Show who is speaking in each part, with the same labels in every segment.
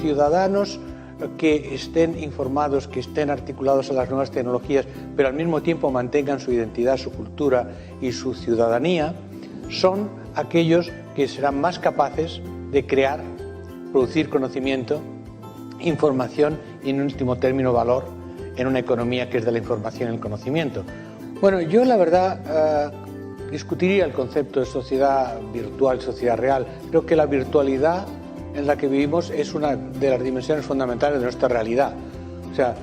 Speaker 1: ciudadanos que estén informados, que estén articulados a las nuevas tecnologías, pero al mismo tiempo mantengan su identidad, su cultura y su ciudadanía, son aquellos que serán más capaces de crear, producir conocimiento, información y, en último término, valor en una economía que es de la información y el conocimiento. Bueno, yo la verdad discutiría el concepto de sociedad virtual, sociedad real. Creo que la virtualidad en la que vivimos es una de las dimensiones fundamentales de nuestra realidad. O sea,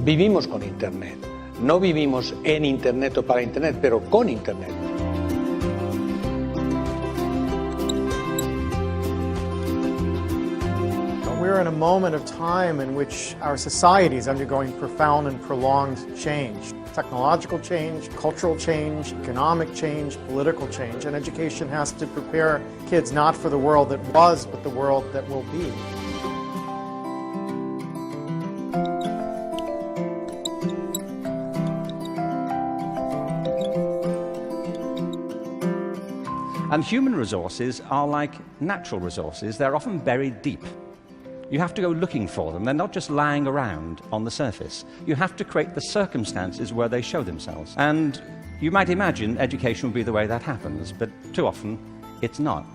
Speaker 1: vivimos con Internet. No vivimos en Internet o para Internet, pero con Internet.
Speaker 2: We're in a moment of time in which our society is undergoing profound and prolonged change. Technological change, cultural change, economic change, political change, and education has to prepare kids not for the world that was, but the world that will be.
Speaker 3: And human resources are like natural resources. They're often buried deep. You have to go looking for them. They're not just lying around on the surface. You have to create the circumstances where they show themselves. And you might imagine education will be the way that happens, but too often it's not.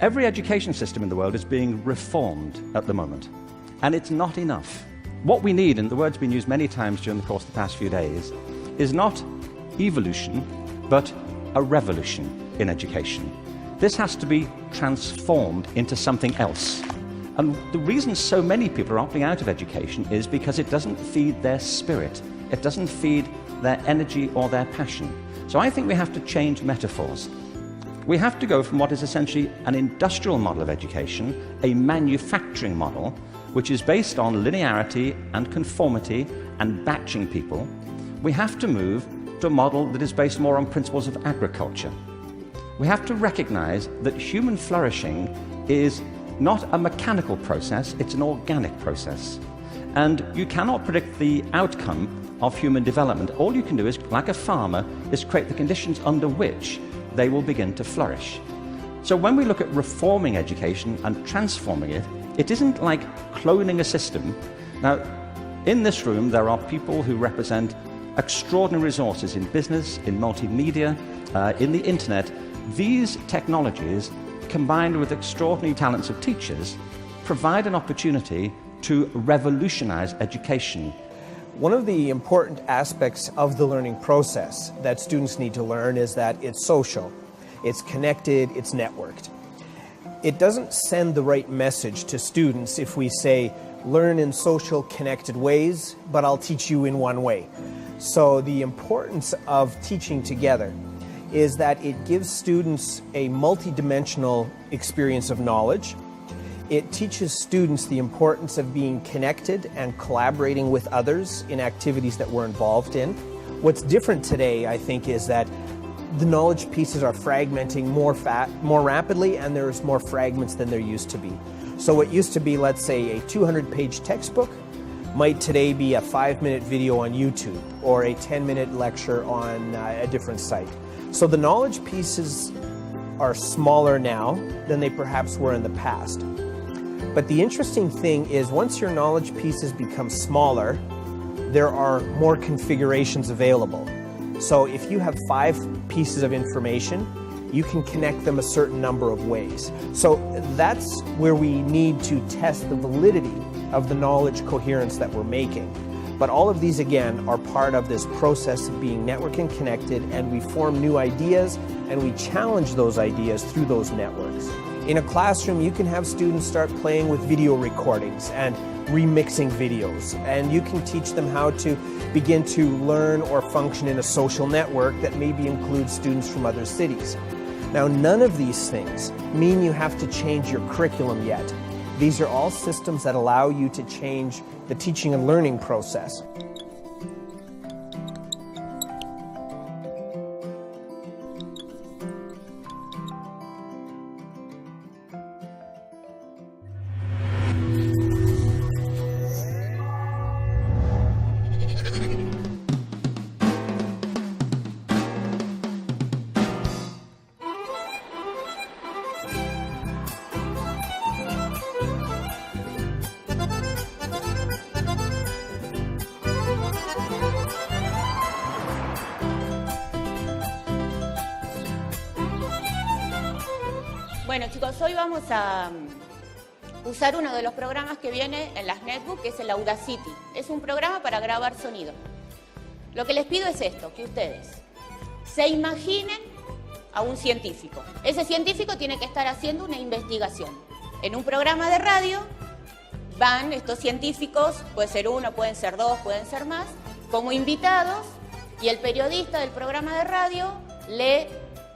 Speaker 3: Every education system in the world is being reformed at the moment, and it's not enough. What we need, and the word's been used many times during the course of the past few days, is not evolution, but a revolution in education. This has to be transformed into something else. And the reason so many people are opting out of education is because it doesn't feed their spirit. It doesn't feed their energy or their passion. So I think we have to change metaphors. We have to go from what is essentially an industrial model of education, a manufacturing model, which is based on linearity and conformity and batching people. We have to move to a model that is based more on principles of agriculture. We have to recognize that human flourishing is not a mechanical process, it's an organic process. And you cannot predict the outcome of human development. All you can do is, like a farmer, is create the conditions under which they will begin to flourish. So when we look at reforming education and transforming it, it isn't like cloning a system. Now, in this room, there are people who represent extraordinary resources in business, in multimedia, in the internet. These technologies, combined with extraordinary talents of teachers, provide an opportunity to revolutionize education.
Speaker 4: One of the important aspects of the learning process that students need to learn is that it's social, it's connected, it's networked. It doesn't send the right message to students if we say, learn in social, connected ways, but I'll teach you in one way. So the importance of teaching together is that it gives students a multidimensional experience of knowledge. It teaches students the importance of being connected and collaborating with others in activities that we're involved in. What's different today, I think, is that the knowledge pieces are fragmenting more rapidly, and there's more fragments than there used to be. So what used to be, let's say, a 200-page textbook might today be a 5-minute video on YouTube or a 10-minute lecture on a different site. So the knowledge pieces are smaller now than they perhaps were in the past. But the interesting thing is, once your knowledge pieces become smaller, there are more configurations available. So if you have 5 pieces of information, you can connect them a certain number of ways. So that's where we need to test the validity of the knowledge coherence that we're making. But all of these, again, are part of this process of being networked and connected, and we form new ideas, and we challenge those ideas through those networks. In a classroom, you can have students start playing with video recordings and remixing videos, and you can teach them how to begin to learn or function in a social network that maybe includes students from other cities. Now, none of these things mean you have to change your curriculum yet. These are all systems that allow you to change the teaching and learning process.
Speaker 5: Bueno chicos, hoy vamos a usar uno de los programas que viene en las netbooks, que es el Audacity. Es un programa para grabar sonido. Lo que les pido es esto, que ustedes se imaginen a un científico. Ese científico tiene que estar haciendo una investigación. En un programa de radio van estos científicos, puede ser uno, pueden ser dos, pueden ser más, como invitados, y el periodista del programa de radio le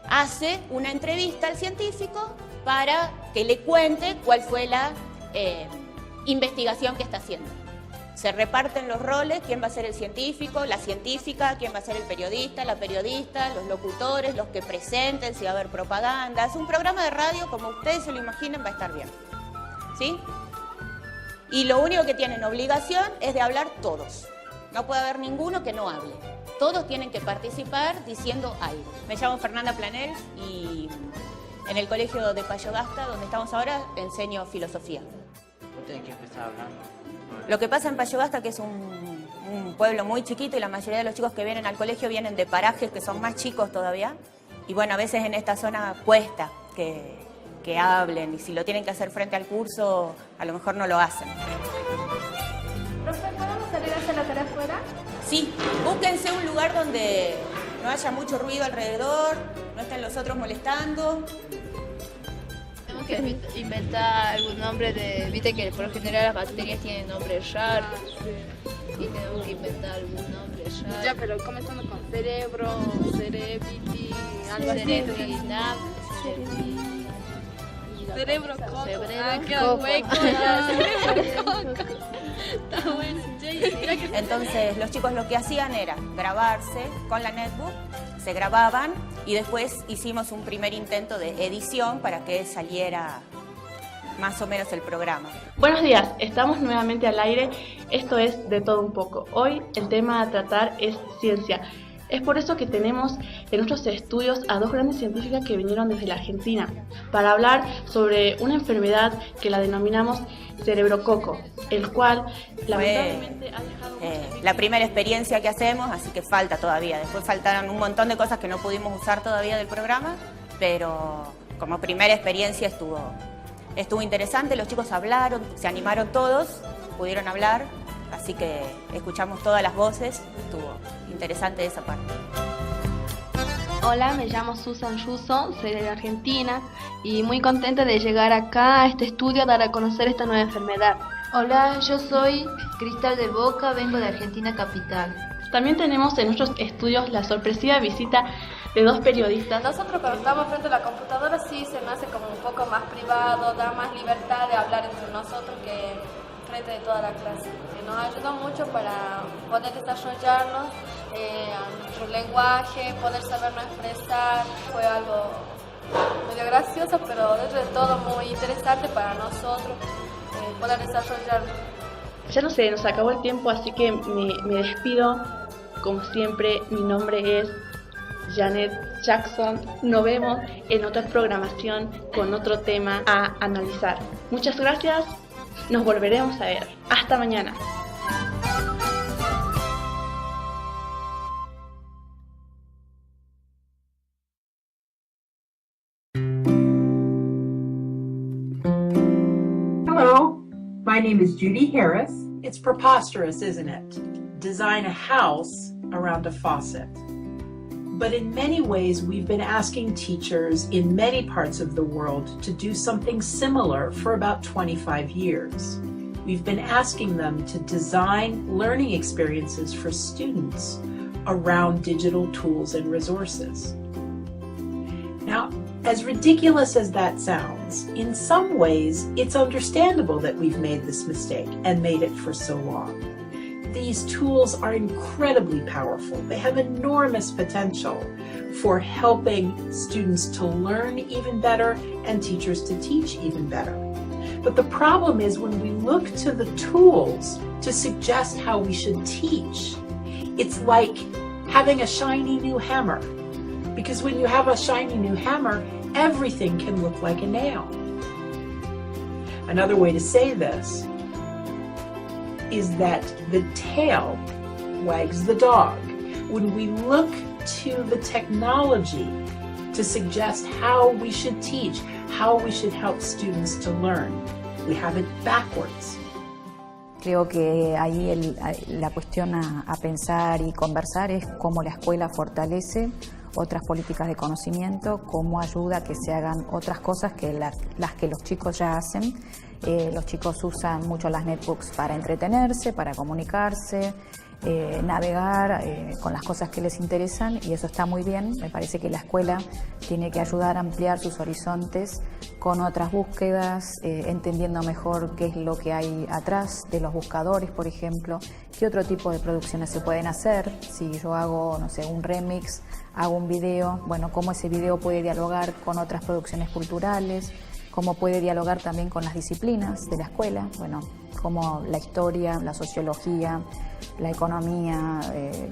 Speaker 5: hace una entrevista al científico para que le cuente cuál fue la investigación que está haciendo. Se reparten los roles, quién va a ser el científico, la científica, quién va a ser el periodista, la periodista, los locutores, los que presenten, si va a haber propaganda. Es un programa de radio, como ustedes se lo imaginen, va a estar bien. ¿Sí? Y lo único que tienen obligación es de hablar todos. No puede haber ninguno que no hable. Todos tienen que participar diciendo algo. Me llamo Fernanda Planels y en el colegio de Payogasta, donde estamos ahora, enseño filosofía.
Speaker 6: ¿Usted de qué está hablando?
Speaker 5: Lo que pasa en Payogasta, que es un pueblo muy chiquito y la mayoría de los chicos que vienen al colegio vienen de parajes que son más chicos todavía. Y bueno, a veces en esta zona cuesta que hablen y si lo tienen que hacer frente al curso, a lo mejor no lo hacen.
Speaker 7: Profe, ¿podemos salir a hacer la tarea afuera?
Speaker 5: Sí, búsquense un lugar donde no haya mucho ruido alrededor, no estén los otros molestando.
Speaker 8: Tenemos que inventar algún nombre de... Viste que por lo general las bacterias tienen nombres raros. Y tenemos que inventar algún nombre raro.
Speaker 7: Ya, pero comenzando con cerebro, cerebiti, algo así. Cerebro coco. Queda hueco. Está bueno.
Speaker 5: Entonces los chicos lo que hacían era grabarse con la netbook, se grababan y después hicimos un primer intento de edición para que saliera más o menos el programa.
Speaker 9: Buenos días, estamos nuevamente al aire. Esto es De Todo Un Poco. Hoy el tema a tratar es ciencia. Es por eso que tenemos en nuestros estudios a dos grandes científicas que vinieron desde la Argentina para hablar sobre una enfermedad que la denominamos cerebrococo, el cual lamentablemente ha dejado
Speaker 5: la primera experiencia que hacemos, así que falta todavía. Después faltaron un montón de cosas que no pudimos usar todavía del programa, pero como primera experiencia estuvo interesante. Los chicos hablaron, se animaron todos, pudieron hablar. Así que escuchamos todas las voces, estuvo interesante esa parte.
Speaker 10: Hola, me llamo Susan Russo, soy de Argentina y muy contenta de llegar acá a este estudio a dar a conocer esta nueva enfermedad.
Speaker 11: Hola, yo soy Cristal de Boca, vengo de Argentina capital.
Speaker 9: También tenemos en nuestros estudios la sorpresiva visita de dos periodistas.
Speaker 7: Nosotros cuando estamos frente a la computadora sí se me hace como un poco más privado, da más libertad de hablar entre nosotros que frente de toda la clase. Nos ayudó mucho para poder desarrollarnos nuestro lenguaje, poder sabernos expresar. Fue algo medio gracioso, pero dentro de todo muy interesante para nosotros poder desarrollarnos.
Speaker 9: Ya no sé, nos acabó el tiempo, así que me despido. Como siempre, mi nombre es Janet Jackson. Nos vemos en otra programación con otro tema a analizar. Muchas gracias. Nos volveremos a ver. Hasta mañana.
Speaker 12: Hello, my name is Judy Harris. It's preposterous, isn't it? Design a house around a faucet. But in many ways, we've been asking teachers in many parts of the world to do something similar for about 25 years. We've been asking them to design learning experiences for students around digital tools and resources. Now, as ridiculous as that sounds, in some ways, it's understandable that we've made this mistake and made it for so long. These tools are incredibly powerful. They have enormous potential for helping students to learn even better and teachers to teach even better. But the problem is when we look to the tools to suggest how we should teach, it's like having a shiny new hammer. Because when you have a shiny new hammer, everything can look like a nail. Another way to say this is that the tail wags the dog. When we look to the technology to suggest how we should teach, how we should help students to learn. We have it backwards.
Speaker 13: Creo que ahí la cuestión a pensar y conversar es cómo la escuela fortalece otras políticas de conocimiento, cómo ayuda a que se hagan otras cosas que las que los chicos ya hacen. Los chicos usan mucho las netbooks para entretenerse, para comunicarse, navegar con las cosas que les interesan, y eso está muy bien. Me parece que la escuela tiene que ayudar a ampliar sus horizontes con otras búsquedas, entendiendo mejor qué es lo que hay atrás de los buscadores, por ejemplo, qué otro tipo de producciones se pueden hacer. Si yo hago, no sé, un remix, hago un video, bueno, cómo ese video puede dialogar con otras producciones culturales, cómo puede dialogar también con las disciplinas de la escuela, bueno, cómo la historia, la sociología, la economía,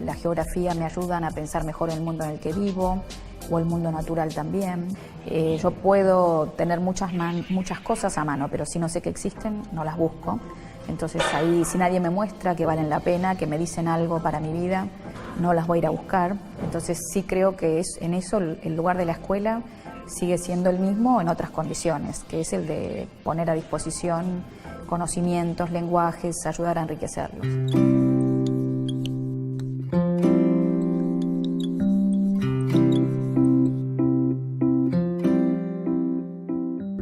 Speaker 13: la geografía me ayudan a pensar mejor el mundo en el que vivo, o el mundo natural también. Yo puedo tener muchas cosas a mano, pero si no sé que existen, no las busco. Entonces ahí, si nadie me muestra que valen la pena, que me dicen algo para mi vida, no las voy a ir a buscar. Entonces sí creo que en eso el lugar de la escuela sigue siendo el mismo en otras condiciones, que es el de poner a disposición conocimientos, lenguajes, ayudar a enriquecerlos.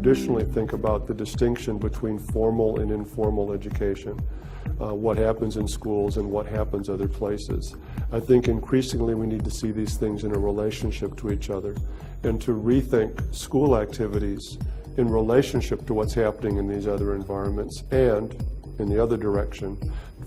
Speaker 14: Traditionally think about the distinction between formal and informal education, what happens in schools and what happens other places. I think increasingly we need to see these things in a relationship to each other and to rethink school activities in relationship to what's happening in these other environments, and in the other direction,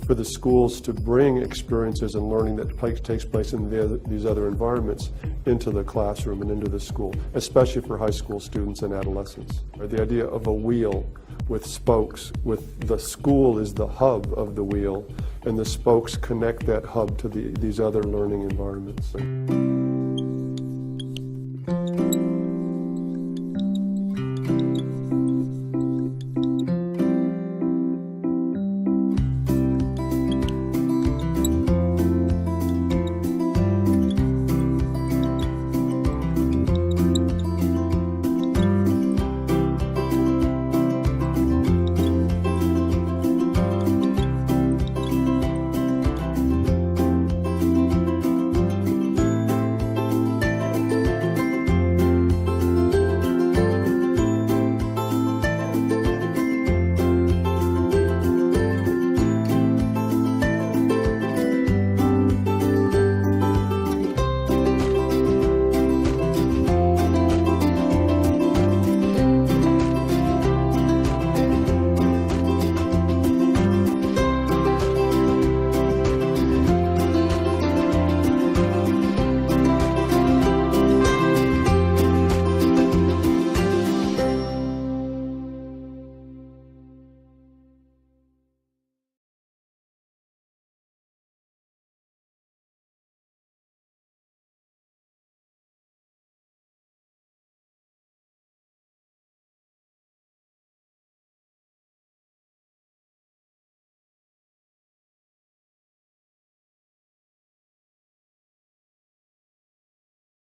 Speaker 14: for the schools to bring experiences and learning that takes place in these other environments into the classroom and into the school, especially for high school students and adolescents. The idea of a wheel with spokes, with the school is the hub of the wheel, and the spokes connect that hub to these other learning environments.